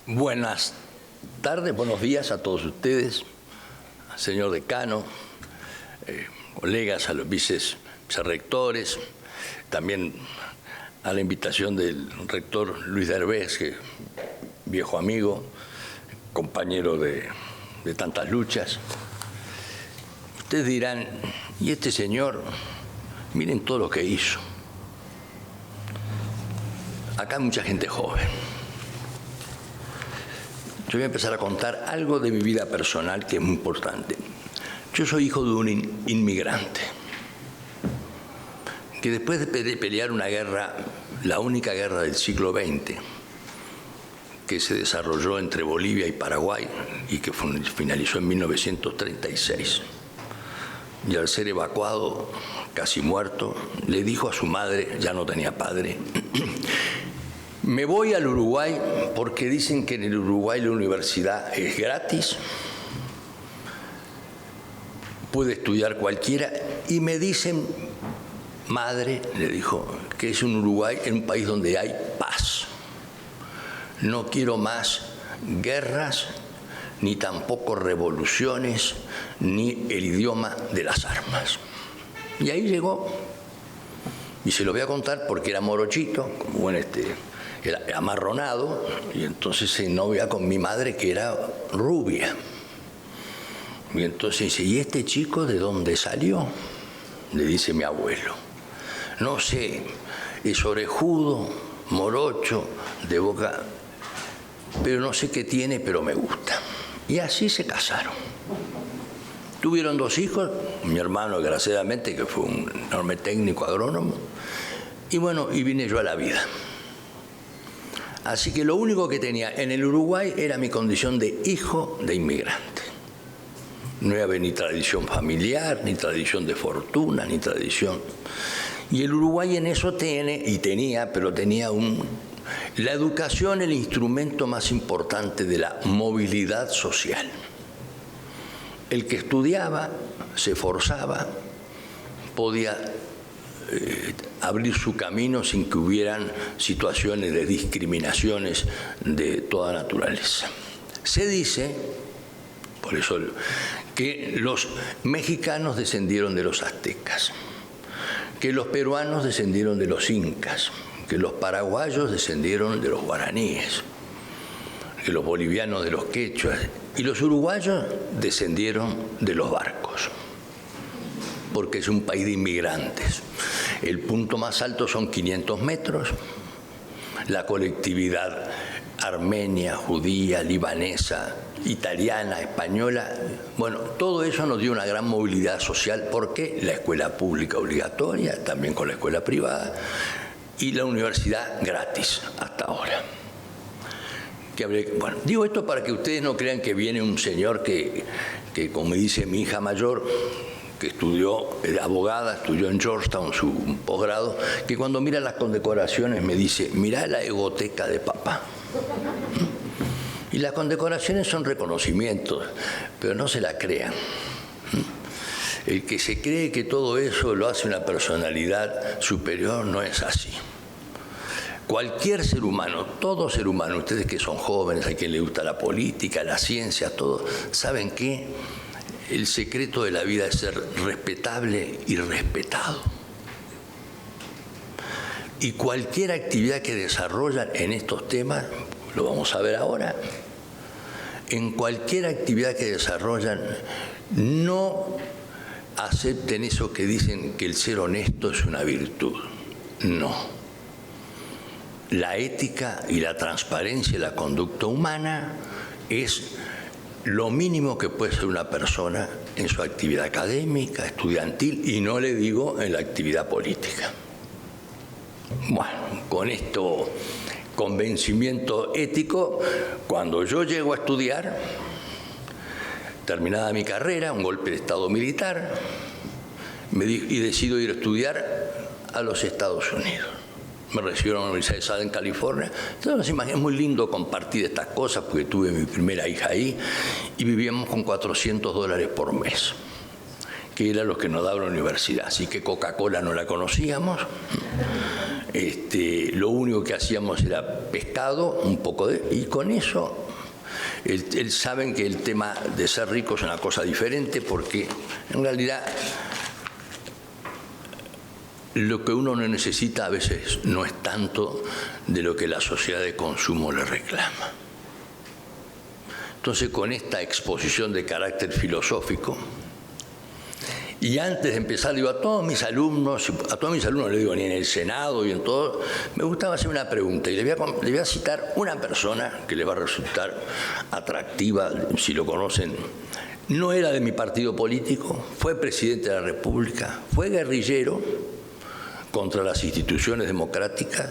Buenas tardes, buenos días a todos ustedes, señor decano, colegas, a los vicerrectores, también a la invitación del rector Luis Derbez, que viejo amigo, compañero de tantas luchas. Ustedes dirán, ¿y este señor? Miren todo lo que hizo. Acá hay mucha gente joven. Yo voy a empezar a contar algo de mi vida personal que es muy importante. Yo soy hijo de un inmigrante que después de pelear una guerra, la única guerra del siglo XX, que se desarrolló entre Bolivia y Paraguay y que finalizó en 1936, y al ser evacuado, casi muerto, le dijo a su madre, ya no tenía padre, me voy al Uruguay porque dicen que en el Uruguay la universidad es gratis, puede estudiar cualquiera, y me dicen, madre, le dijo, que es un Uruguay, en un país donde hay paz. No quiero más guerras, ni tampoco revoluciones, ni el idioma de las armas. Y ahí llegó, y se lo voy a contar porque era morochito, como era amarronado, y entonces se novia con mi madre, que era rubia. Y entonces dice, ¿y este chico de dónde salió? Le dice mi abuelo. No sé, es orejudo, morocho, de boca, pero no sé qué tiene, pero me gusta. Y así se casaron. Tuvieron 2 hijos, mi hermano, desgraciadamente, que fue un enorme técnico agrónomo, y bueno, y vine yo a la vida. Así que lo único que tenía en el Uruguay era mi condición de hijo de inmigrante. No había ni tradición familiar, ni tradición de fortuna, ni tradición. Y el Uruguay en eso tenía la educación, el instrumento más importante de la movilidad social. El que estudiaba, se esforzaba, podía abrir su camino sin que hubieran situaciones de discriminaciones de toda naturaleza. Se dice, por eso, que los mexicanos descendieron de los aztecas, que los peruanos descendieron de los incas, que los paraguayos descendieron de los guaraníes, que los bolivianos de los quechuas, y los uruguayos descendieron de los barcos, porque es un país de inmigrantes. El punto más alto son 500 metros, la colectividad armenia, judía, libanesa, italiana, española, bueno, todo eso nos dio una gran movilidad social, porque la escuela pública obligatoria, también con la escuela privada, y la universidad gratis hasta ahora. Bueno, digo esto para que ustedes no crean que viene un señor que como dice mi hija mayor, que estudió, abogada, estudió en Georgetown su posgrado, que cuando mira las condecoraciones me dice, mirá la egoteca de papá. Y las condecoraciones son reconocimientos, pero no se la crean. El que se cree que todo eso lo hace una personalidad superior no es así. Cualquier ser humano, todo ser humano, ustedes que son jóvenes, a quien le gusta la política, la ciencia, todo, ¿saben qué? El secreto de la vida es ser respetable y respetado. Y cualquier actividad que desarrollan en estos temas, lo vamos a ver ahora, en cualquier actividad que desarrollan, no acepten eso que dicen que el ser honesto es una virtud. No. La ética y la transparencia y la conducta humana es lo mínimo que puede ser una persona en su actividad académica, estudiantil, y no le digo en la actividad política. Bueno, con esto convencimiento ético, cuando yo llego a estudiar, terminada mi carrera, un golpe de Estado militar, y decido ir a estudiar a los Estados Unidos. Me recibieron en la Universidad de Southern California. Entonces, es muy lindo compartir estas cosas porque tuve mi primera hija ahí y vivíamos con $400 por mes. que era lo que nos daba la universidad. Así que Coca-Cola no la conocíamos. Lo único que hacíamos era pescado, un poco y con eso saben que el tema de ser rico es una cosa diferente, porque en realidad lo que uno no necesita a veces no es tanto de lo que la sociedad de consumo le reclama. Entonces, con esta exposición de carácter filosófico, y antes de empezar, digo a todos mis alumnos le digo, ni en el Senado y en todo, me gustaba hacer una pregunta, y le voy a citar una persona que le va a resultar atractiva, si lo conocen. No era de mi partido político, fue presidente de la República, fue guerrillero contra las instituciones democráticas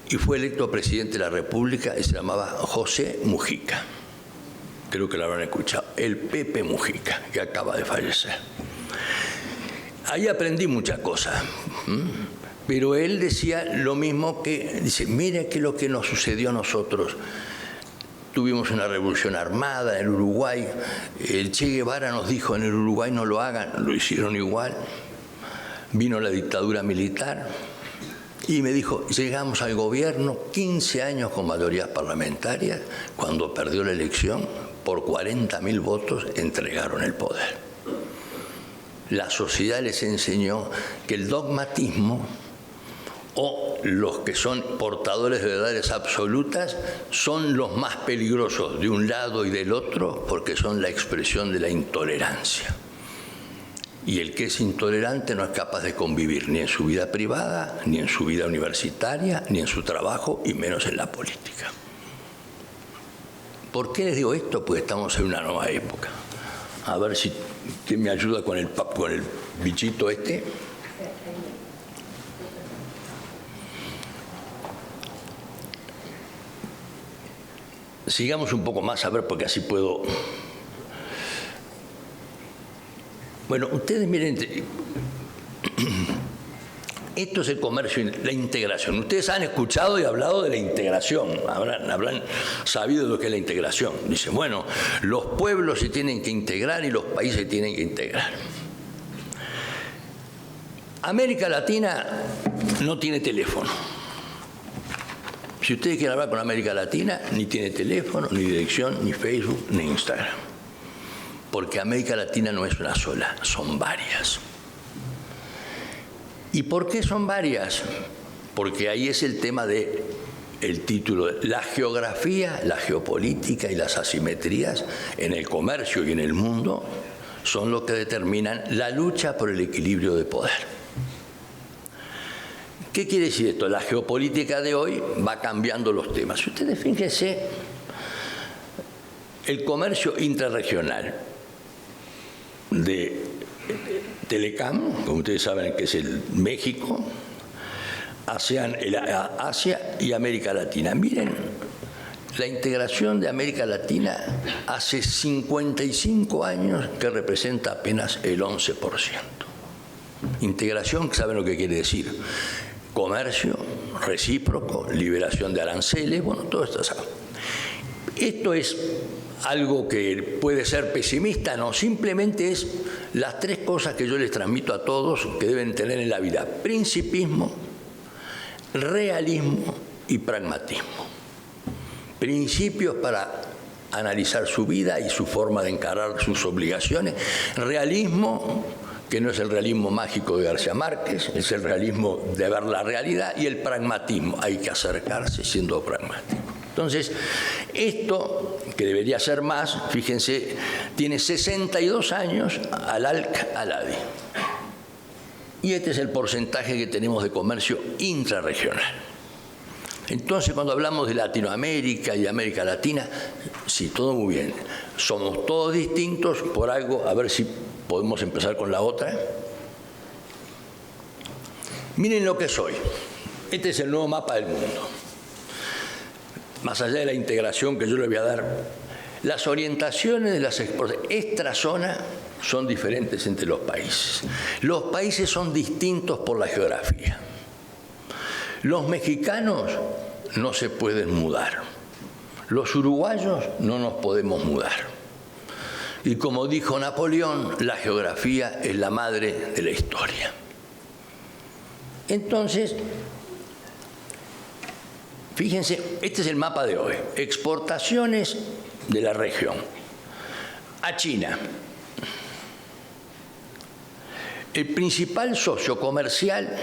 y fue electo presidente de la República, y se llamaba José Mujica. Creo que lo habrán escuchado, el Pepe Mujica, que acaba de fallecer. Ahí aprendí muchas cosas, pero él decía lo mismo que, dice, mire que lo que nos sucedió a nosotros. Tuvimos una revolución armada en el Uruguay, el Che Guevara nos dijo, en el Uruguay no lo hagan, lo hicieron igual. Vino la dictadura militar y me dijo, llegamos al gobierno, 15 años con mayoría parlamentaria, cuando perdió la elección, por 40.000 votos entregaron el poder. La sociedad les enseñó que el dogmatismo o los que son portadores de verdades absolutas son los más peligrosos de un lado y del otro, porque son la expresión de la intolerancia. Y el que es intolerante no es capaz de convivir ni en su vida privada, ni en su vida universitaria, ni en su trabajo, y menos en la política. ¿Por qué les digo esto? Porque estamos en una nueva época. A ver si usted me ayuda con el bichito este. Sigamos un poco más, a ver, porque así puedo... Bueno, ustedes miren, esto es el comercio, la integración. Ustedes han escuchado y hablado de la integración, habrán sabido lo que es la integración. Dicen, bueno, los pueblos se tienen que integrar y los países se tienen que integrar. América Latina no tiene teléfono. Si ustedes quieren hablar con América Latina, ni tiene teléfono, ni dirección, ni Facebook, ni Instagram. Porque América Latina no es una sola, son varias. ¿Y por qué son varias? Porque ahí es el tema del título, la geografía, la geopolítica y las asimetrías en el comercio y en el mundo son lo que determinan la lucha por el equilibrio de poder. ¿Qué quiere decir esto? La geopolítica de hoy va cambiando los temas. Ustedes fíjense, el comercio intrarregional de Telecam, como ustedes saben que es el México, Asia y América Latina. Miren, la integración de América Latina hace 55 años que representa apenas el 11%. Integración, ¿saben lo que quiere decir? Comercio recíproco, liberación de aranceles, bueno, todo esto. Esto es algo que puede ser pesimista, no, simplemente es las tres cosas que yo les transmito a todos que deben tener en la vida: principismo, realismo y pragmatismo. Principios para analizar su vida y su forma de encarar sus obligaciones. Realismo, que no es el realismo mágico de García Márquez, es el realismo de ver la realidad, y el pragmatismo, hay que acercarse siendo pragmático. Entonces, esto, que debería ser más, fíjense, tiene 62 años al Al-Aladi. Y este es el porcentaje que tenemos de comercio intrarregional. Entonces, cuando hablamos de Latinoamérica y América Latina, sí, todo muy bien. Somos todos distintos por algo. A ver si podemos empezar con la otra. Miren lo que soy. Este es el nuevo mapa del mundo. Más allá de la integración que yo le voy a dar, las orientaciones de las exportaciones extrazona son diferentes entre los países. Los países son distintos por la geografía. Los mexicanos no se pueden mudar. Los uruguayos no nos podemos mudar. Y como dijo Napoleón, la geografía es la madre de la historia. Entonces, fíjense, este es el mapa de hoy. Exportaciones de la región. A China. El principal socio comercial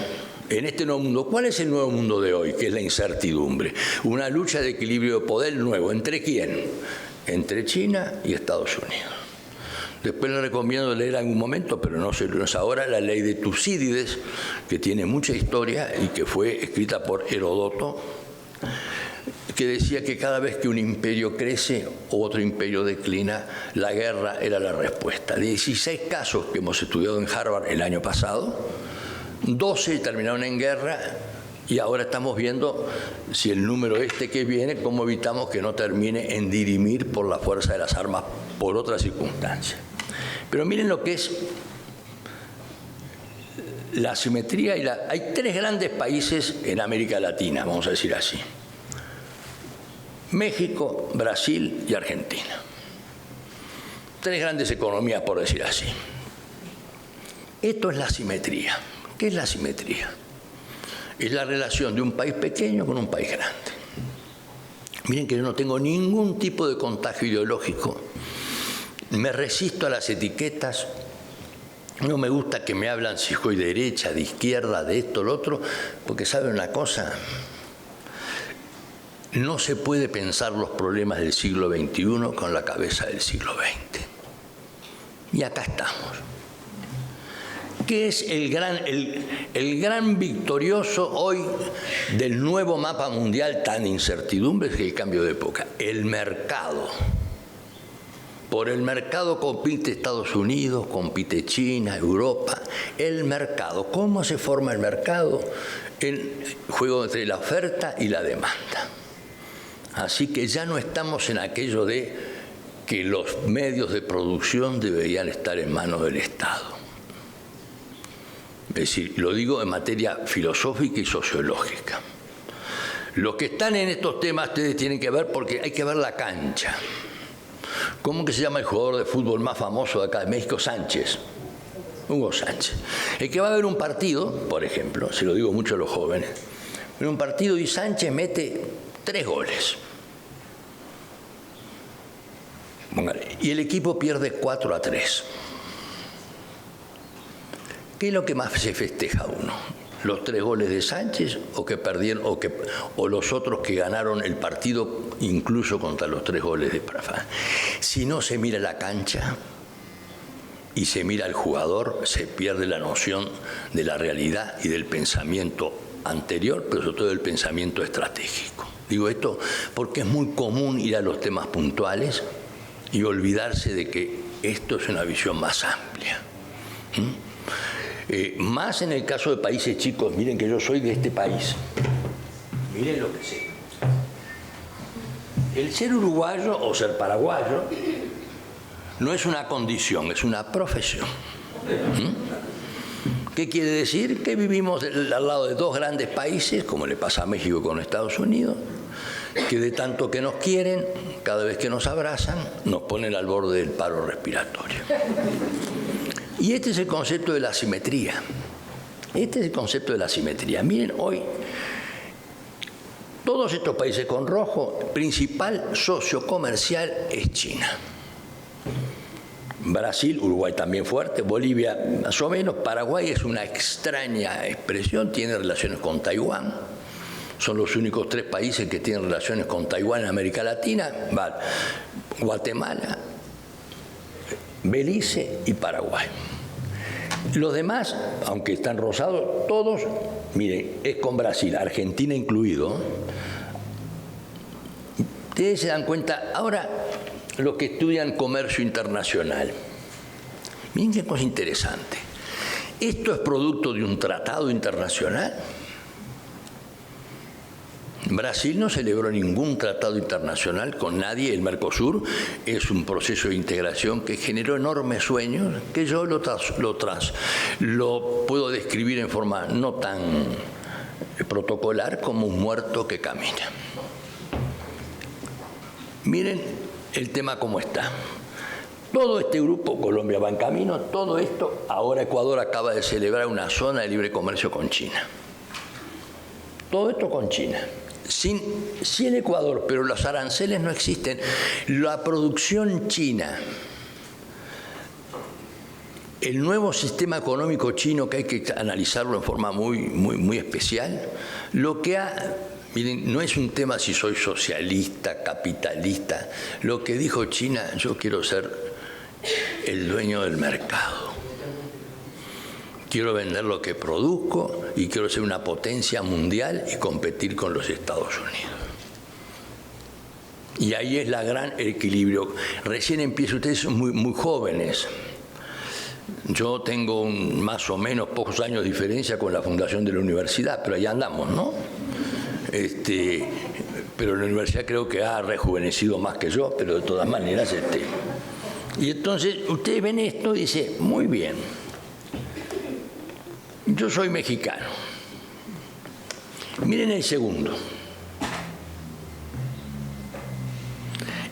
en este nuevo mundo. ¿Cuál es el nuevo mundo de hoy? Que es la incertidumbre. Una lucha de equilibrio de poder nuevo. ¿Entre quién? Entre China y Estados Unidos. Después le recomiendo leer en algún momento, pero no es ahora, la ley de Tucídides, que tiene mucha historia y que fue escrita por Heródoto, que decía que cada vez que un imperio crece o otro imperio declina, la guerra era la respuesta. De 16 casos que hemos estudiado en Harvard el año pasado, 12 terminaron en guerra y ahora estamos viendo si el número que viene, cómo evitamos que no termine en dirimir por la fuerza de las armas por otras circunstancias. Pero miren lo que es la asimetría. Hay tres grandes países en América Latina, vamos a decir así. México, Brasil y Argentina. Tres grandes economías, por decir así. Esto es la asimetría. ¿Qué es la asimetría? Es la relación de un país pequeño con un país grande. Miren que yo no tengo ningún tipo de contagio ideológico. Me resisto a las etiquetas. No me gusta que me hablan si soy de derecha, de izquierda, de esto, lo otro, porque ¿saben una cosa? No se puede pensar los problemas del siglo XXI con la cabeza del siglo XX. Y acá estamos. ¿Qué es el gran victorioso hoy del nuevo mapa mundial tan incertidumbre? Es el cambio de época. El mercado. Por el mercado compite Estados Unidos, compite China, Europa. El mercado. ¿Cómo se forma el mercado? El juego entre la oferta y la demanda. Así que ya no estamos en aquello de que los medios de producción deberían estar en manos del Estado. Es decir, lo digo en materia filosófica y sociológica. Los que están en estos temas ustedes tienen que ver porque hay que ver la cancha. ¿Cómo que se llama el jugador de fútbol más famoso de acá de México? Sánchez. Hugo Sánchez. El que va a ver un partido, por ejemplo, se lo digo mucho a los jóvenes, en un partido y Sánchez mete 3 goles. Y el equipo pierde 4-3. ¿Qué es lo que más se festeja uno? ¿Los 3 goles de Sánchez o que perdieron o los otros que ganaron el partido incluso contra los 3 goles de Parafán? Si no se mira la cancha y se mira al jugador, se pierde la noción de la realidad y del pensamiento anterior, pero sobre todo del pensamiento estratégico. Digo esto porque es muy común ir a los temas puntuales y olvidarse de que esto es una visión más amplia. Más en el caso de países chicos. Miren que yo soy de este país. Miren lo que sé. El ser uruguayo o ser paraguayo no es una condición, es una profesión. ¿Qué quiere decir? Que vivimos al lado de 2 grandes países, como le pasa a México con Estados Unidos, que de tanto que nos quieren, cada vez que nos abrazan, nos ponen al borde del paro respiratorio. Y este es el concepto de la asimetría. Este es el concepto de la asimetría. Miren, hoy, todos estos países con rojo, el principal socio comercial es China. Brasil, Uruguay también fuerte, Bolivia más o menos, Paraguay es una extraña expresión, tiene relaciones con Taiwán. Son los únicos 3 países que tienen relaciones con Taiwán en América Latina, Guatemala, Belice y Paraguay. Los demás, aunque están rosados, todos, miren, es con Brasil, Argentina incluido. Ustedes se dan cuenta, ahora los que estudian comercio internacional, miren qué cosa interesante. ¿Esto es producto de un tratado internacional? Brasil no celebró ningún tratado internacional con nadie. El Mercosur es un proceso de integración que generó enormes sueños, que yo lo puedo describir en forma no tan protocolar como un muerto que camina. Miren el tema cómo está. Todo este grupo, Colombia va en camino, todo esto, ahora Ecuador acaba de celebrar una zona de libre comercio con China. Todo esto con China. Sin Ecuador, pero los aranceles no existen. La producción china, el nuevo sistema económico chino, que hay que analizarlo en forma muy especial, lo que ha... Miren, no es un tema si soy socialista, capitalista. Lo que dijo China, yo quiero ser el dueño del mercado. Quiero vender lo que produzco y quiero ser una potencia mundial y competir con los Estados Unidos. Y ahí es la gran equilibrio. Recién empieza, ustedes son muy jóvenes. Yo tengo más o menos pocos años de diferencia con la fundación de la universidad, pero ahí andamos, ¿no? Pero la universidad creo que ha rejuvenecido más que yo, pero de todas maneras. Y entonces ustedes ven esto y dicen, muy bien. Yo soy mexicano. Miren el segundo.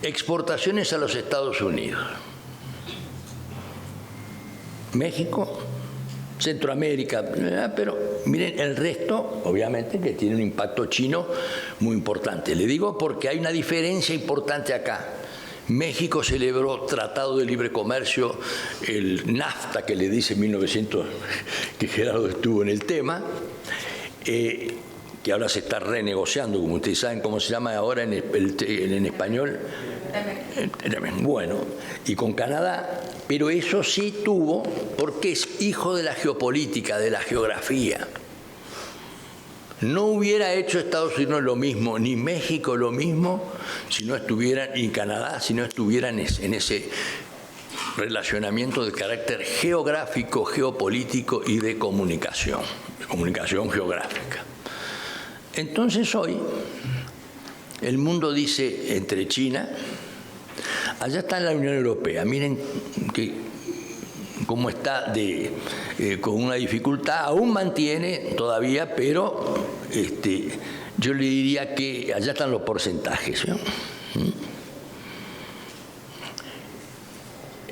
Exportaciones a los Estados Unidos. México, Centroamérica, pero miren el resto, obviamente, que tiene un impacto chino muy importante. Le digo porque hay una diferencia importante acá. México celebró Tratado de Libre Comercio, el NAFTA, que le dice en 1900, que Gerardo estuvo en el tema, que ahora se está renegociando, como ustedes saben cómo se llama ahora en español. Bueno, y con Canadá, pero eso sí tuvo, porque es hijo de la geopolítica, de la geografía. No hubiera hecho Estados Unidos lo mismo, ni México lo mismo, si no estuvieran, ni Canadá, si no estuvieran en ese relacionamiento de carácter geográfico, geopolítico y de comunicación geográfica. Entonces hoy el mundo dice entre China, allá está la Unión Europea, miren cómo está con una dificultad, aún mantiene todavía, pero yo le diría que allá están los porcentajes, ¿no?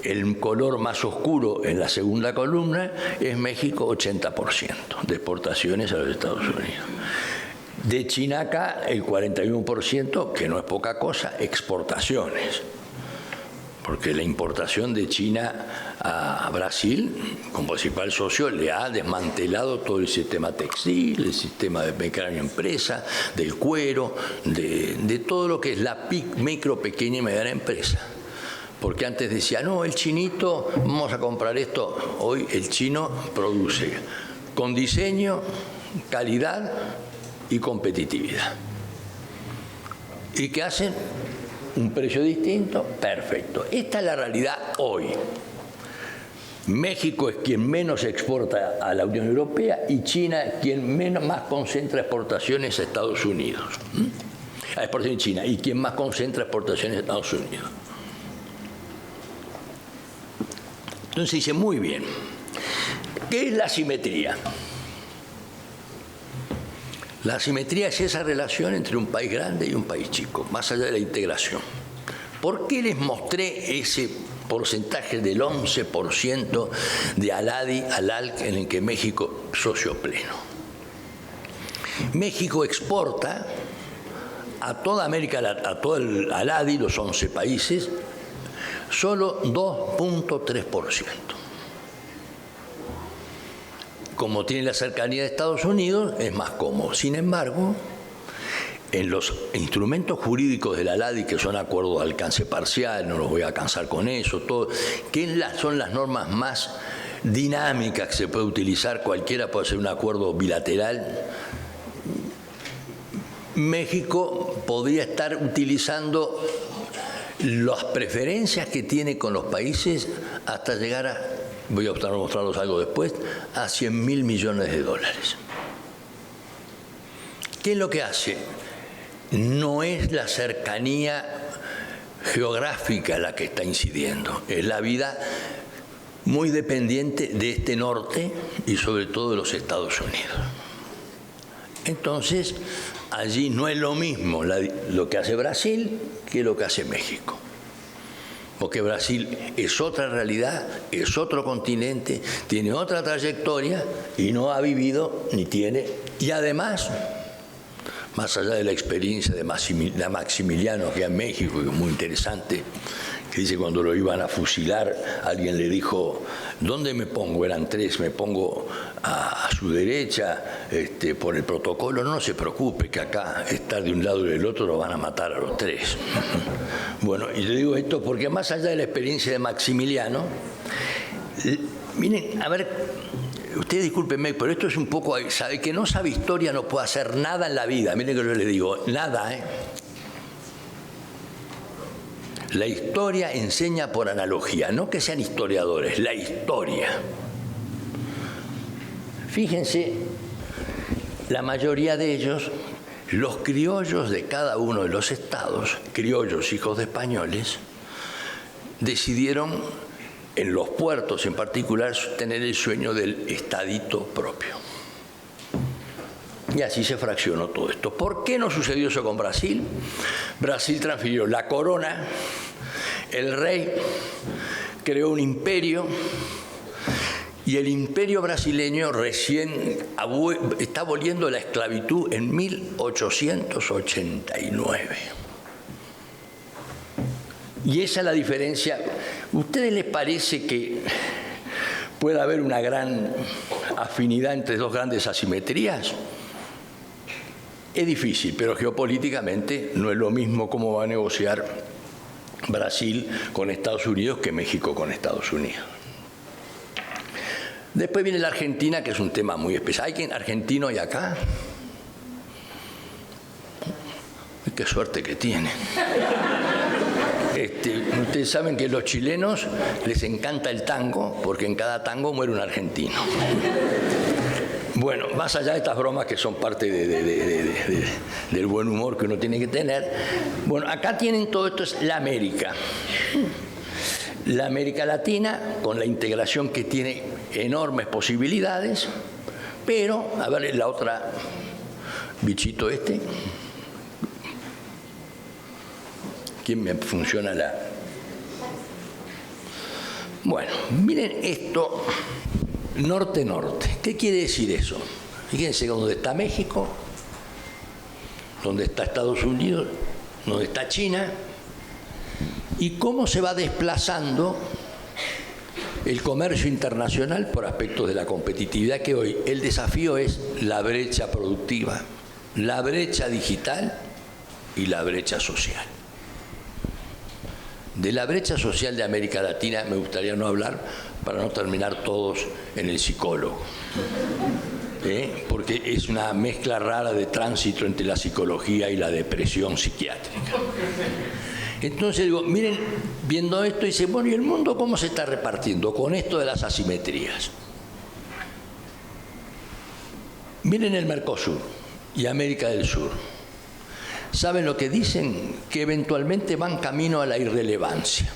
El color más oscuro en la segunda columna es México, 80% de exportaciones a los Estados Unidos. De China acá, el 41%, que no es poca cosa, exportaciones. Porque la importación de China a Brasil, como principal socio, le ha desmantelado todo el sistema textil, el sistema de pequeña empresa, del cuero, de todo lo que es la micro, pequeña y mediana empresa. Porque antes decía, no, el chinito, vamos a comprar esto. Hoy el chino produce con diseño, calidad y competitividad. ¿Y qué hacen? Un precio distinto, perfecto. Esta es la realidad hoy. México es quien menos exporta a la Unión Europea y China quien más concentra exportaciones a Estados Unidos. A exportación en China y quien más concentra exportaciones a Estados Unidos. Entonces dice, muy bien, ¿qué es la asimetría? La asimetría es esa relación entre un país grande y un país chico, más allá de la integración. ¿Por qué les mostré ese porcentaje del 11% de ALADI en el que México es socio pleno? México exporta a toda América, a todo el ALADI, los 11 países, solo 2.3%. Como tiene la cercanía de Estados Unidos, es más cómodo. Sin embargo, en los instrumentos jurídicos de la ALADI, que son acuerdos de alcance parcial, no los voy a cansar con eso, todo, que son las normas más dinámicas que se puede utilizar, cualquiera puede hacer un acuerdo bilateral, México podría estar utilizando las preferencias que tiene con los países hasta llegar a, voy a mostrarlos algo después, a 100.000 millones de dólares. ¿Qué es lo que hace? No es la cercanía geográfica la que está incidiendo, es la vida muy dependiente de este norte y sobre todo de los Estados Unidos. Entonces, allí no es lo mismo lo que hace Brasil que lo que hace México. porque Brasil es otra realidad, es otro continente, tiene otra trayectoria y no ha vivido ni tiene. Y además, más allá de la experiencia de Maximiliano, que en México, que es muy interesante, que dice cuando lo iban a fusilar, alguien le dijo, ¿dónde me pongo? Eran tres, me pongo a su derecha por el protocolo. No se preocupe, que acá estar de un lado y del otro lo van a matar a los tres. Bueno, y le digo esto porque más allá de la experiencia de Maximiliano, miren, a ver, ustedes discúlpenme, pero esto es un poco, sabe que no sabe historia no puede hacer nada en la vida. Miren que yo les digo, nada, La historia enseña por analogía, no que sean historiadores, la historia. Fíjense, la mayoría de ellos, los criollos de cada uno de los estados, criollos hijos de españoles, decidieron, en los puertos en particular, tener el sueño del estadito propio. Y así se fraccionó todo esto. ¿Por qué no sucedió eso con Brasil? Brasil transfirió la corona, el rey creó un imperio, y el imperio brasileño recién está aboliendo la esclavitud en 1889. Y esa es la diferencia. ¿A ustedes les parece que puede haber una gran afinidad entre dos grandes asimetrías? Es difícil, pero geopolíticamente no es lo mismo cómo va a negociar Brasil con Estados Unidos que México con Estados Unidos. Después viene la Argentina, que es un tema muy especial. ¿Hay quien argentino hay acá? Qué suerte que tienen. Ustedes saben que a los chilenos les encanta el tango, porque en cada tango muere un argentino. Bueno, más allá de estas bromas que son parte del buen humor que uno tiene que tener, bueno, acá tienen todo esto, es la América. La América Latina, con la integración que tiene enormes posibilidades, pero, a ver, la otra bichito ¿quién me funciona la...? Bueno, miren esto, norte-norte. ¿Qué quiere decir eso? Fíjense dónde está México, dónde está Estados Unidos, dónde está China, y cómo se va desplazando el comercio internacional por aspectos de la competitividad, que hoy el desafío es la brecha productiva, la brecha digital y la brecha social. De la brecha social de América Latina me gustaría no hablar para no terminar todos en el psicólogo, porque es una mezcla rara de tránsito entre la psicología y la depresión psiquiátrica. Entonces digo, miren, viendo esto, dice, bueno, ¿y el mundo cómo se está repartiendo con esto de las asimetrías? Miren el Mercosur y América del Sur. ¿Saben lo que dicen? Que eventualmente van camino a la irrelevancia.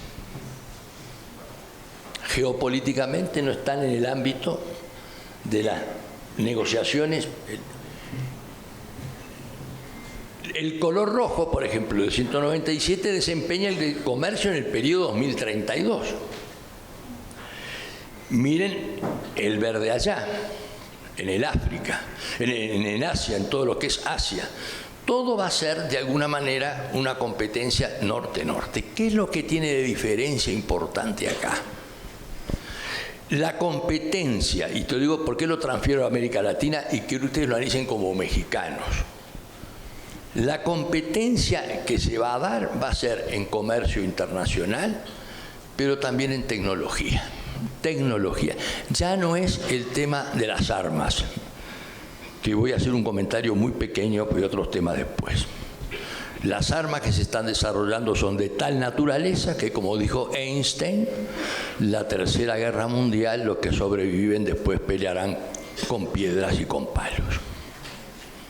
Geopolíticamente no están en el ámbito de las negociaciones. El color rojo, por ejemplo, de 197 desempeña el comercio en el periodo 2032. Miren el verde allá, en el África, en Asia, en todo lo que es Asia. Todo va a ser, de alguna manera, una competencia norte-norte. ¿Qué es lo que tiene de diferencia importante acá? La competencia, y te digo por qué lo transfiero a América Latina y quiero que ustedes lo analicen como mexicanos. La competencia que se va a dar va a ser en comercio internacional, pero también en tecnología. Tecnología. Ya no es el tema de las armas, que voy a hacer un comentario muy pequeño y otros temas después. Las armas que se están desarrollando son de tal naturaleza que, como dijo Einstein, la Tercera Guerra Mundial, los que sobreviven después pelearán con piedras y con palos.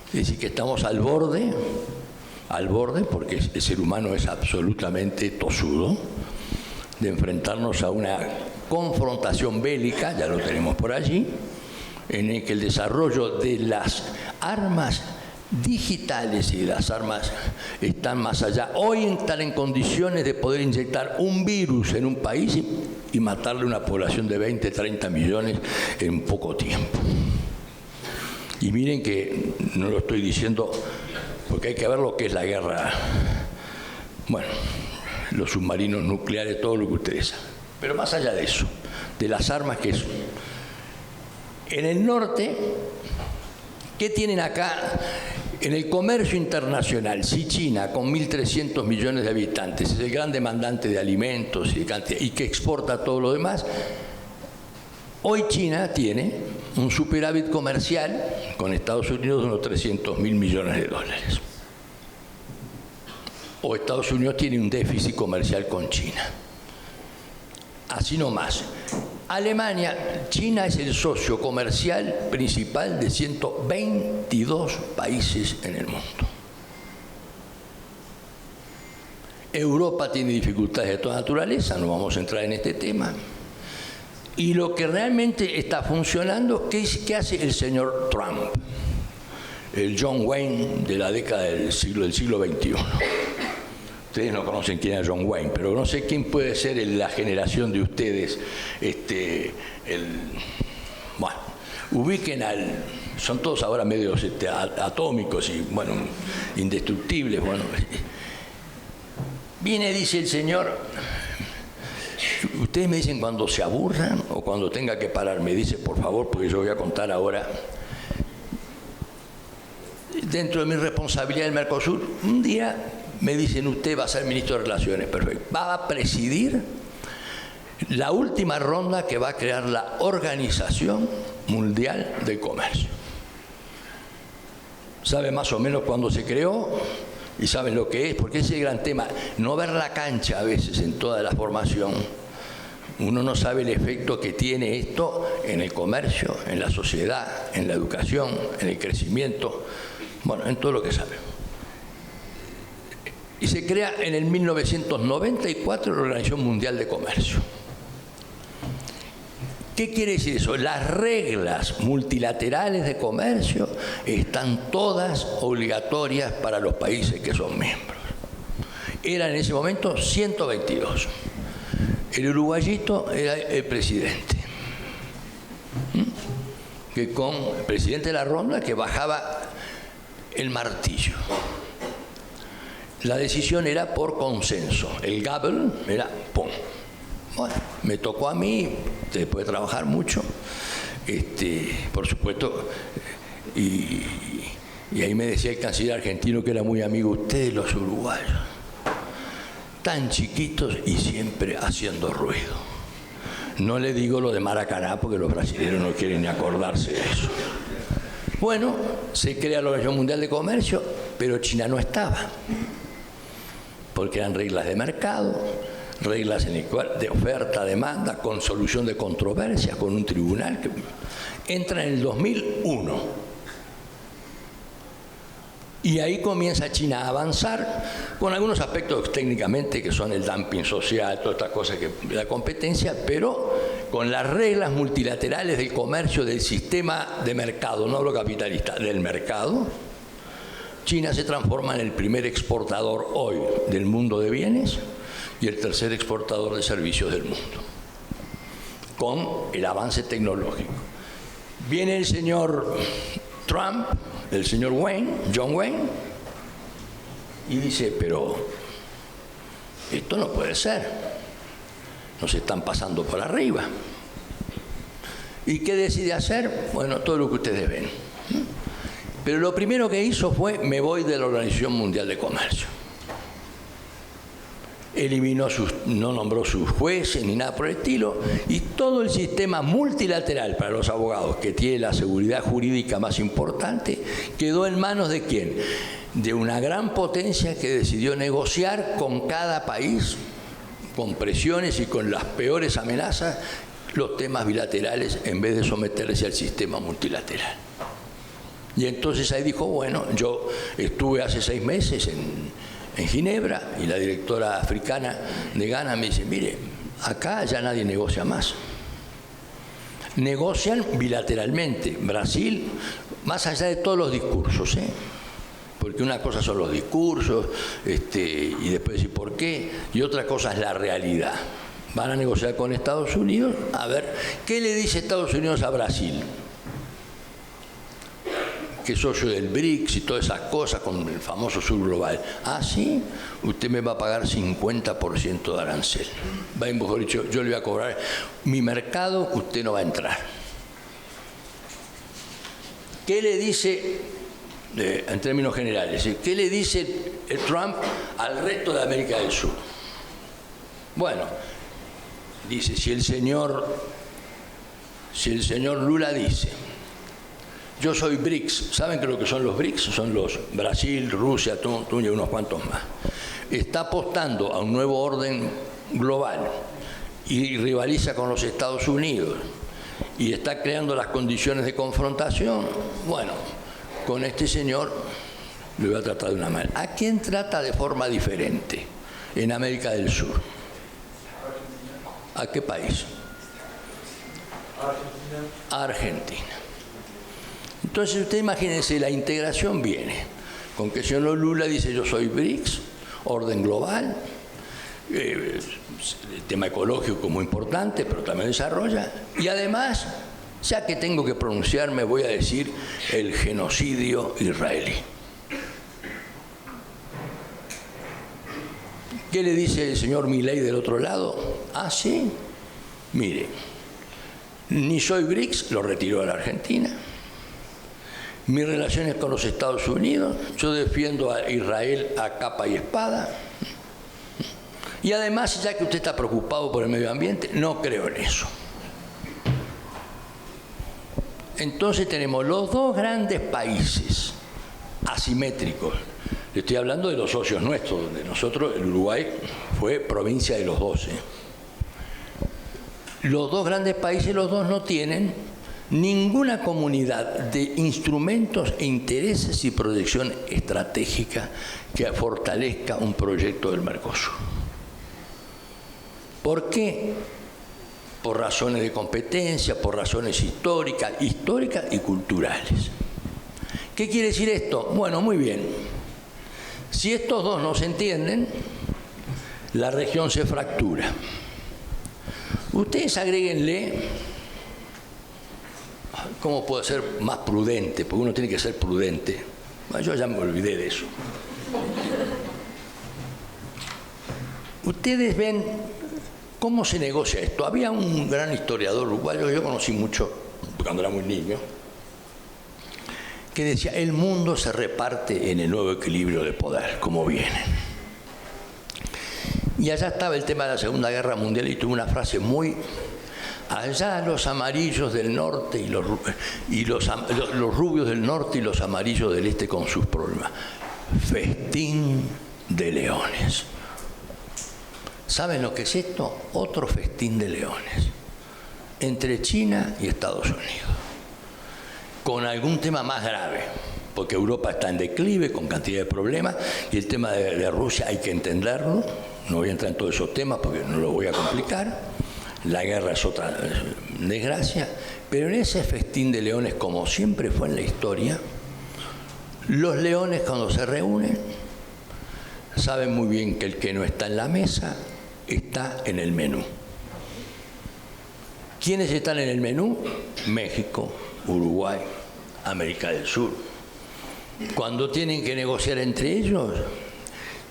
Es decir, que estamos al borde, porque el ser humano es absolutamente tosudo, de enfrentarnos a una confrontación bélica, ya lo tenemos por allí, en el que el desarrollo de las armas digitales y las armas están más allá. Hoy están en condiciones de poder inyectar un virus en un país y matarle a una población de 20, 30 millones en poco tiempo. Y miren que no lo estoy diciendo porque hay que ver lo que es la guerra, bueno, los submarinos nucleares, todo lo que ustedes saben. Pero más allá de eso, de las armas que son. En el norte, ¿qué tienen acá? En el comercio internacional, si China, con 1.300 millones de habitantes, es el gran demandante de alimentos y que exporta todo lo demás, hoy China tiene un superávit comercial con Estados Unidos de unos 300.000 millones de dólares. O Estados Unidos tiene un déficit comercial con China. Así nomás. Alemania, China es el socio comercial principal de 122 países en el mundo. Europa tiene dificultades de toda naturaleza, no vamos a entrar en este tema. Y lo que realmente está funcionando, ¿qué hace el señor Trump? El John Wayne de la década del siglo XXI. Ustedes no conocen quién es John Wayne, pero no sé quién puede ser en la generación de ustedes. Bueno, ubiquen son todos ahora medios atómicos y, bueno, indestructibles. Bueno, viene, dice el señor, ustedes me dicen cuando se aburran o cuando tenga que parar, me dice, por favor, porque yo voy a contar ahora. Dentro de mi responsabilidad del Mercosur, un día me dicen, usted va a ser ministro de Relaciones, perfecto. Va a presidir la última ronda que va a crear la Organización Mundial del Comercio. ¿Sabe más o menos cuándo se creó? Y saben lo que es, porque ese es el gran tema. No ver la cancha a veces en toda la formación. Uno no sabe el efecto que tiene esto en el comercio, en la sociedad, en la educación, en el crecimiento, bueno, en todo lo que sabemos. Y se crea en el 1994 la Organización Mundial de Comercio. ¿Qué quiere decir eso? Las reglas multilaterales de comercio están todas obligatorias para los países que son miembros. Eran en ese momento 122. El uruguayito era el presidente. Que con el presidente de la ronda que bajaba el martillo. La decisión era por consenso. El gavel era ¡pum! Bueno, me tocó a mí, después de trabajar mucho, por supuesto, y ahí me decía el canciller argentino que era muy amigo, ustedes los uruguayos, tan chiquitos y siempre haciendo ruido. No le digo lo de Maracaná porque los brasileños no quieren ni acordarse de eso. Bueno, se crea la Organización Mundial de Comercio, pero China no estaba, porque eran reglas de mercado, reglas en el cual de oferta, demanda, con solución de controversias, con un tribunal que entra en el 2001. Y ahí comienza China a avanzar con algunos aspectos técnicamente que son el dumping social, todas estas cosas que la competencia, pero con las reglas multilaterales del comercio, del sistema de mercado, no hablo capitalista, del mercado, China se transforma en el primer exportador hoy del mundo de bienes y el tercer exportador de servicios del mundo, con el avance tecnológico. Viene el señor Trump, el señor Wayne, John Wayne, y dice, pero esto no puede ser, nos están pasando por arriba. ¿Y qué decide hacer? Bueno, todo lo que ustedes ven. Pero lo primero que hizo fue, me voy de la Organización Mundial de Comercio. Eliminó no nombró sus jueces ni nada por el estilo, y todo el sistema multilateral para los abogados, que tiene la seguridad jurídica más importante, quedó en manos de ¿quién? De una gran potencia que decidió negociar con cada país, con presiones y con las peores amenazas, los temas bilaterales en vez de someterse al sistema multilateral. Y entonces ahí dijo, bueno, yo estuve hace 6 meses en Ginebra y la directora africana de Ghana me dice, mire, acá ya nadie negocia más. Negocian bilateralmente. Brasil, más allá de todos los discursos, porque una cosa son los discursos, y después decir por qué, y otra cosa es la realidad. Van a negociar con Estados Unidos, a ver, ¿qué le dice Estados Unidos a Brasil? Que es socio del BRICS y todas esas cosas con el famoso sur global. Ah, sí, usted me va a pagar 50% de arancel. Va, mejor dicho, yo le voy a cobrar mi mercado, usted no va a entrar. ¿Qué le dice, en términos generales, qué le dice el Trump al resto de América del Sur? Bueno, dice, si el señor Lula dice, yo soy BRICS. ¿Saben qué es lo que son los BRICS? Son los Brasil, Rusia, Túnez y unos cuantos más. Está apostando a un nuevo orden global y rivaliza con los Estados Unidos y está creando las condiciones de confrontación. Bueno, con este señor lo voy a tratar de una manera. ¿A quién trata de forma diferente en América del Sur? ¿A qué país? Argentina. Entonces usted imagínense, la integración viene con que el señor Lula dice yo soy BRICS, orden global, el tema ecológico muy importante, pero también desarrolla, y además, ya que tengo que pronunciarme, voy a decir el genocidio israelí. ¿Qué le dice el señor Milei del otro lado? Ah, sí, mire, ni soy BRICS, lo retiró de la Argentina. Mis relaciones con los Estados Unidos, yo defiendo a Israel a capa y espada. Y además, ya que usted está preocupado por el medio ambiente, no creo en eso. Entonces tenemos los dos grandes países asimétricos. Le estoy hablando de los socios nuestros, donde nosotros, el Uruguay, fue provincia de los 12. Los dos grandes países, los dos no tienen ninguna comunidad de instrumentos e intereses y proyección estratégica que fortalezca un proyecto del Mercosur. ¿Por qué? Por razones de competencia, por razones históricas y culturales. ¿Qué quiere decir esto? Bueno, muy bien. Si estos dos no se entienden, la región se fractura. Ustedes agréguenle, ¿cómo puedo ser más prudente? Porque uno tiene que ser prudente. Yo ya me olvidé de eso. Ustedes ven cómo se negocia esto. Había un gran historiador uruguayo, yo conocí mucho cuando era muy niño, que decía, el mundo se reparte en el nuevo equilibrio de poder, como viene. Y allá estaba el tema de la Segunda Guerra Mundial y tuvo una frase muy... Allá los amarillos del norte y los rubios del norte y los amarillos del este con sus problemas. Festín de leones. ¿Saben lo que es esto? Otro festín de leones. Entre China y Estados Unidos. Con algún tema más grave, porque Europa está en declive con cantidad de problemas y el tema de Rusia hay que entenderlo. No voy a entrar en todos esos temas porque no lo voy a complicar. La guerra es otra desgracia. Pero en ese festín de leones, como siempre fue en la historia, los leones cuando se reúnen saben muy bien que el que no está en la mesa está en el menú. ¿Quiénes están en el menú? México, Uruguay, América del Sur. Cuando tienen que negociar entre ellos,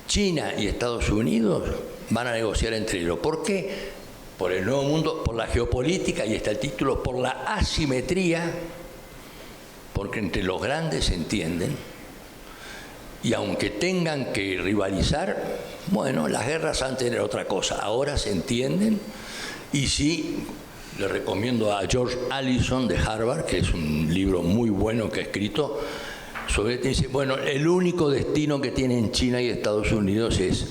China y Estados Unidos van a negociar entre ellos. ¿Por qué? Por el nuevo mundo, por la geopolítica, y está el título, por la asimetría, porque entre los grandes se entienden, y aunque tengan que rivalizar, bueno, las guerras antes era otra cosa, ahora se entienden, y sí, le recomiendo a George Allison de Harvard, que es un libro muy bueno que ha escrito sobre esto, dice, bueno, el único destino que tienen China y Estados Unidos es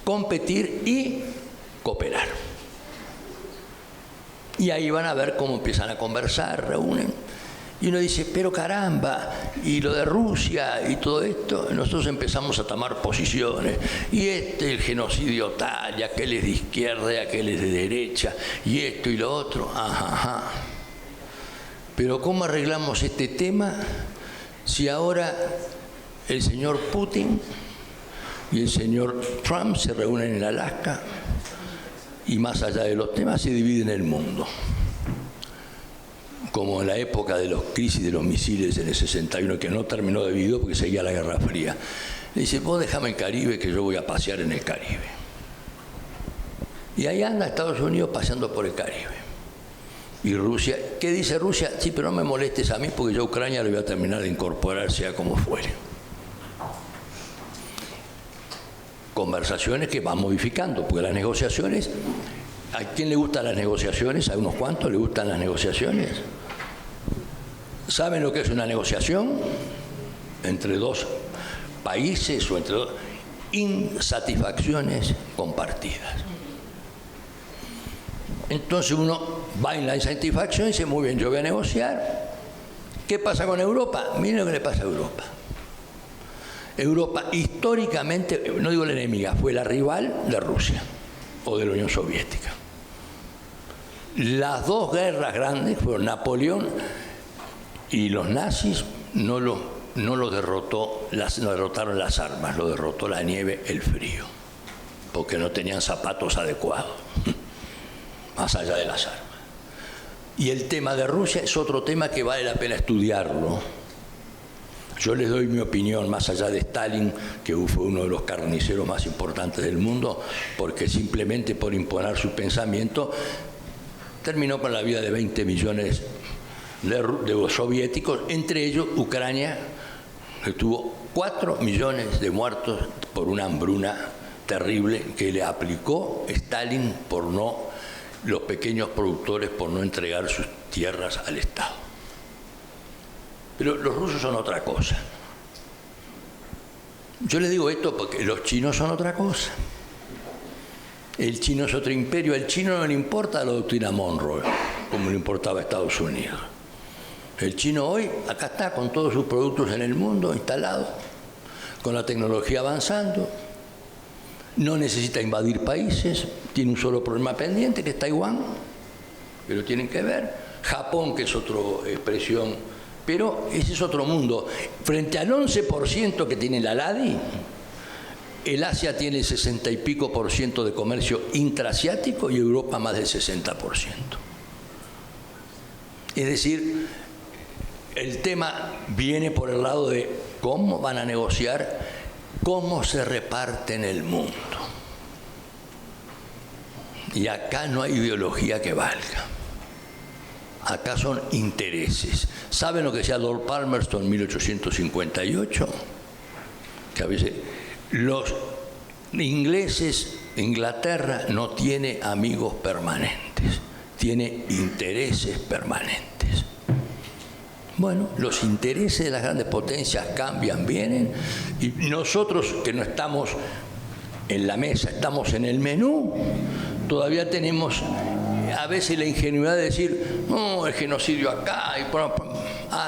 competir y cooperar. Y ahí van a ver cómo empiezan a conversar, reúnen. Y uno dice, pero caramba, y lo de Rusia y todo esto, nosotros empezamos a tomar posiciones. Y el genocidio tal, y aquel es de izquierda, y aquel es de derecha, y esto y lo otro. Ajá. Pero ¿cómo arreglamos este tema si ahora el señor Putin y el señor Trump se reúnen en Alaska y más allá de los temas se dividen el mundo. Como en la época de los crisis de los misiles en el 61, que no terminó debido porque seguía la Guerra Fría. Le dice, vos déjame el Caribe que yo voy a pasear en el Caribe. Y ahí anda Estados Unidos paseando por el Caribe. Y Rusia, ¿qué dice Rusia? Sí, pero no me molestes a mí porque yo a Ucrania le voy a terminar de incorporar sea como fuere. Conversaciones que van modificando, porque las negociaciones, ¿a quién le gustan las negociaciones? ¿A unos cuantos le gustan las negociaciones? ¿Saben lo que es una negociación? Entre dos países o entre dos insatisfacciones compartidas. Entonces uno va en la insatisfacción y dice, muy bien, yo voy a negociar. ¿Qué pasa con Europa? Miren lo que le pasa a Europa. Europa históricamente, no digo la enemiga, fue la rival de Rusia o de la Unión Soviética. Las dos guerras grandes fueron Napoleón y los nazis, no los derrotaron las armas, lo derrotó la nieve, el frío, porque no tenían zapatos adecuados, más allá de las armas. Y el tema de Rusia es otro tema que vale la pena estudiarlo. Yo les doy mi opinión, más allá de Stalin, que fue uno de los carniceros más importantes del mundo, porque simplemente por imponer su pensamiento terminó con la vida de 20 millones de soviéticos, entre ellos Ucrania, que tuvo 4 millones de muertos por una hambruna terrible que le aplicó Stalin por los pequeños productores por no entregar sus tierras al Estado. Pero los rusos son otra cosa. Yo les digo esto porque los chinos son otra cosa. El chino es otro imperio. Al chino no le importa la doctrina Monroe, como le importaba a Estados Unidos. El chino hoy, acá está, con todos sus productos en el mundo instalados, con la tecnología avanzando, no necesita invadir países, tiene un solo problema pendiente, que es Taiwán, que lo tienen que ver. Japón, que es otra expresión, pero ese es otro mundo. Frente al 11% que tiene la LADI, el Asia tiene el 60 y pico % de comercio intraasiático y Europa más del 60%. Es decir, el tema viene por el lado de cómo van a negociar, cómo se reparten el mundo. Y acá no hay ideología que valga. Acá son intereses. ¿Saben lo que decía Lord Palmerston en 1858? Que a veces los ingleses, Inglaterra no tiene amigos permanentes, tiene intereses permanentes. Bueno, los intereses de las grandes potencias cambian, vienen, y nosotros que no estamos en la mesa, estamos en el menú, todavía tenemos a veces la ingenuidad de decir, no, el genocidio acá,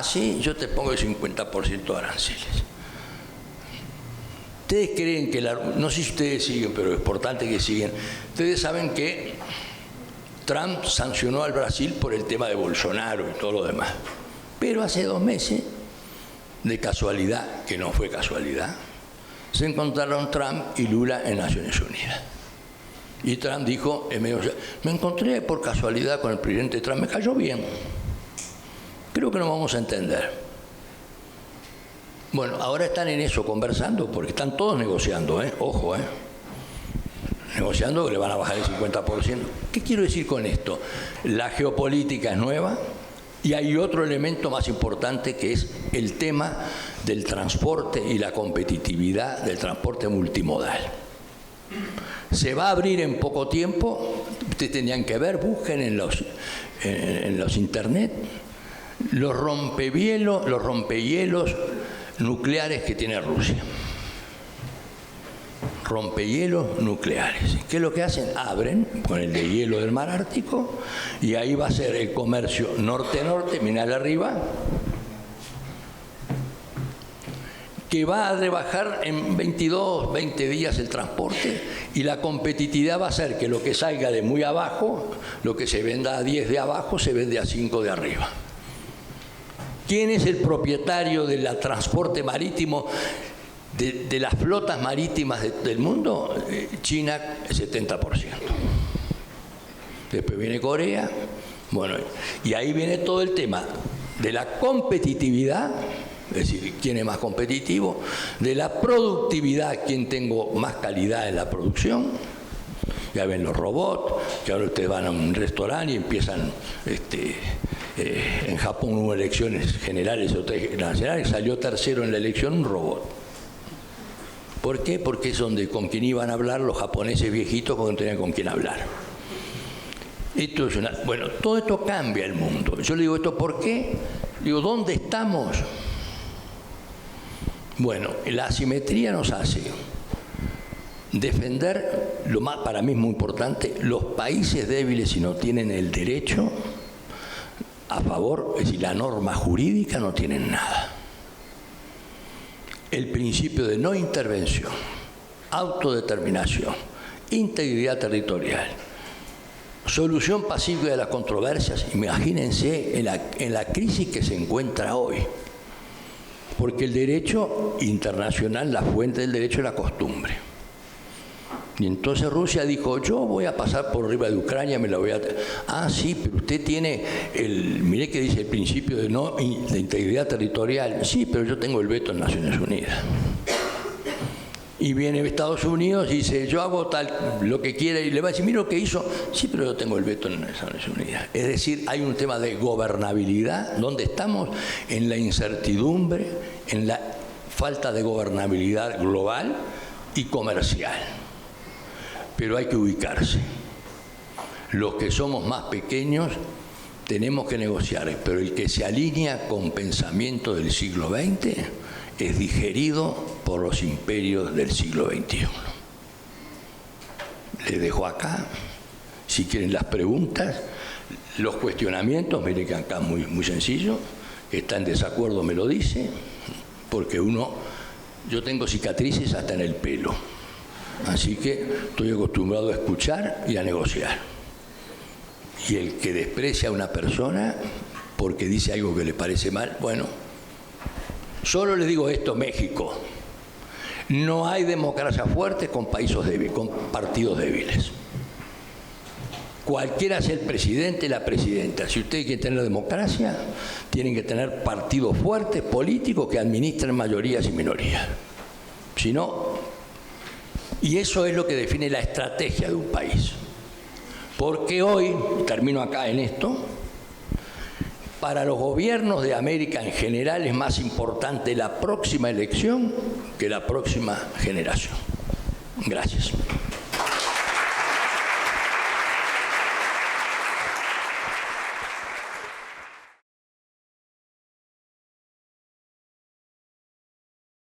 sí, yo te pongo el 50% de aranceles. Ustedes creen que, no sé si ustedes siguen, pero es importante que siguen, ustedes saben que Trump sancionó al Brasil por el tema de Bolsonaro y todo lo demás. Pero hace 2 meses, de casualidad, que no fue casualidad, se encontraron Trump y Lula en Naciones Unidas. Y Trump dijo, me encontré por casualidad con el presidente Trump, me cayó bien. Creo que nos vamos a entender. Bueno, ahora están en eso conversando, porque están todos negociando, ojo, negociando que le van a bajar el 50%. ¿Qué quiero decir con esto? La geopolítica es nueva y hay otro elemento más importante que es el tema del transporte y la competitividad del transporte multimodal. Se va a abrir en poco tiempo, ustedes tendrían que ver, busquen en los internet, los rompehielos nucleares que tiene Rusia. Rompehielos nucleares. ¿Qué es lo que hacen? Abren con el de hielo del mar Ártico y ahí va a ser el comercio norte-norte, mirá arriba, que va a rebajar en 22, 20 días el transporte y la competitividad va a ser que lo que salga de muy abajo, lo que se venda a 10 de abajo, se vende a 5 de arriba. ¿Quién es el propietario del transporte marítimo De las flotas marítimas del mundo, China el 70%. Después viene Corea. Bueno, y ahí viene todo el tema de la competitividad, es decir, quién es más competitivo, de la productividad, quién tengo más calidad en la producción. Ya ven los robots, que ahora ustedes van a un restaurante y empiezan, en Japón hubo elecciones generales o nacionales, salió tercero en la elección un robot. ¿Por qué? Porque es donde con quien iban a hablar los japoneses viejitos cuando no tenían con quién hablar. Esto es bueno, todo esto cambia el mundo. Yo le digo esto, ¿por qué? Digo, ¿dónde estamos? Bueno, la asimetría nos hace defender, lo más para mí es muy importante, los países débiles si no tienen el derecho a favor, es decir, la norma jurídica no tienen nada. El principio de no intervención, autodeterminación, integridad territorial, solución pacífica de las controversias. Imagínense en la crisis que se encuentra hoy, porque el derecho internacional, la fuente del derecho es la costumbre. Y entonces Rusia dijo, yo voy a pasar por arriba de Ucrania, me la voy a... Ah, sí, pero usted tiene mire que dice el principio de integridad territorial. Sí, pero yo tengo el veto en Naciones Unidas. Y viene Estados Unidos y dice, yo hago tal, lo que quiera, y le va a decir, mira lo que hizo. Sí, pero yo tengo el veto en Naciones Unidas. Es decir, hay un tema de gobernabilidad, donde estamos en la incertidumbre, en la falta de gobernabilidad global y comercial. Pero hay que ubicarse. Los que somos más pequeños tenemos que negociar, pero el que se alinea con pensamiento del siglo XX es digerido por los imperios del siglo XXI. Les dejo acá, si quieren las preguntas, los cuestionamientos, miren que acá es muy sencillo, está en desacuerdo me lo dice, porque yo tengo cicatrices hasta en el pelo. Así que estoy acostumbrado a escuchar y a negociar. Y el que desprecia a una persona porque dice algo que le parece mal, bueno, solo le digo esto, México. No hay democracia fuerte con países débiles, con partidos débiles. Cualquiera sea el presidente y la presidenta. Si ustedes quieren tener democracia, tienen que tener partidos fuertes, políticos, que administren mayorías y minorías. Si no... Y eso es lo que define la estrategia de un país. Porque hoy, termino acá en esto, para los gobiernos de América en general es más importante la próxima elección que la próxima generación. Gracias.